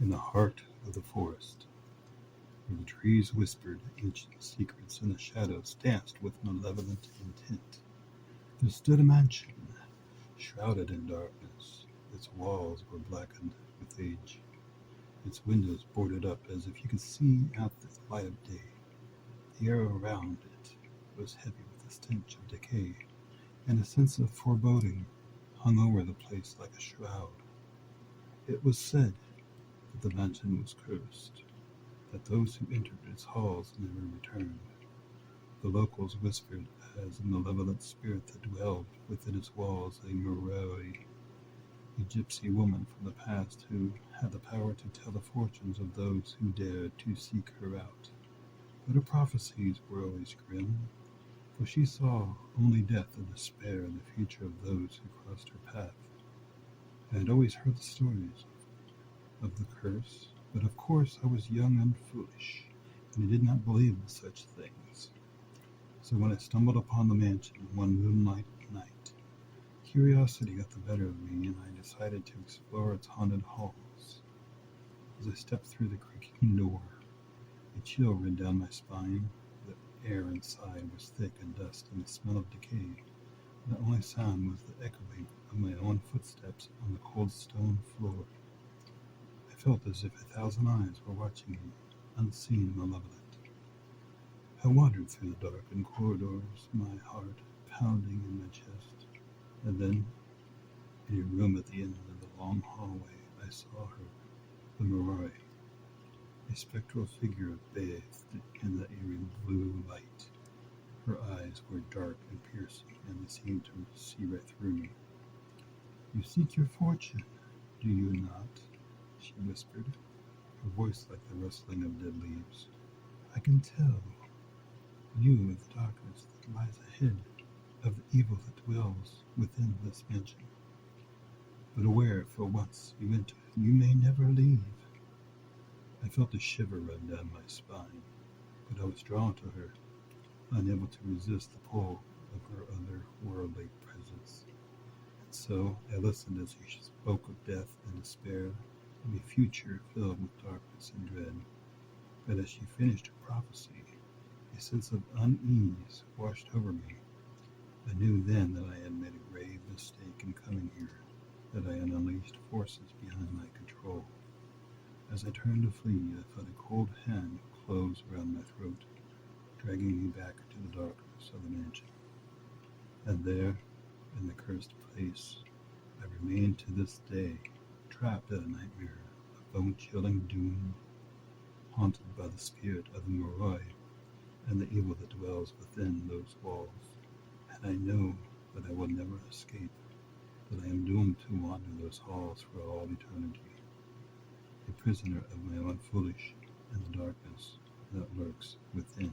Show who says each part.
Speaker 1: In the heart of the forest, where the trees whispered ancient secrets and the shadows danced with malevolent intent, there stood a mansion, shrouded in darkness. Its walls were blackened with age, its windows boarded up as if you could see out the light of day. The air around it was heavy with the stench of decay, and a sense of foreboding hung over the place like a shroud. It was said that the mansion was cursed, that those who entered its halls never returned. The locals whispered as a malevolent spirit that dwelled within its walls, a MOROI, a gypsy woman from the past who had the power to tell the fortunes of those who dared to seek her out. But her prophecies were always grim, for she saw only death and despair in the future of those who crossed her path. I had always heard the stories of the curse, but of course I was young and foolish, and I did not believe in such things. So when I stumbled upon the mansion one moonlight night, curiosity got the better of me, and I decided to explore its haunted halls. As I stepped through the creaking door, a chill ran down my spine. The air inside was thick and dust and the smell of decay. The only sound was the echoing of my own footsteps on the cold stone floor. I felt as if 1,000 eyes were watching me, unseen, malevolent. I wandered through the darkened corridors, my heart pounding in my chest, and then, in a room at the end of the long hallway, I saw her, the MOROI, a spectral figure bathed in the eerie blue light. Her eyes were dark and piercing, and they seemed to see right through me. "You seek your fortune, do you not?" she whispered, her voice like the rustling of dead leaves. "I can tell. You of the darkness that lies ahead, of the evil that dwells within this mansion. But aware, for once you enter, you may never leave." I felt a shiver run down my spine, but I was drawn to her, unable to resist the pull of her otherworldly presence. And so I listened as she spoke of death and despair, of a future filled with darkness and dread. But as she finished her prophecy, a sense of unease washed over me. I knew then that I had made a grave mistake in coming here, that I had unleashed forces beyond my control. As I turned to flee, I felt a cold hand close around my throat, dragging me back to the darkness of the mansion. And there, in the cursed place, I remain to this day, trapped in a nightmare of bone-chilling doom, haunted by the spirit of the MOROI and the evil that dwells within those walls. And I know that I will never escape, that I am doomed to wander those halls for all eternity, a prisoner of my own foolish and the darkness that lurks within.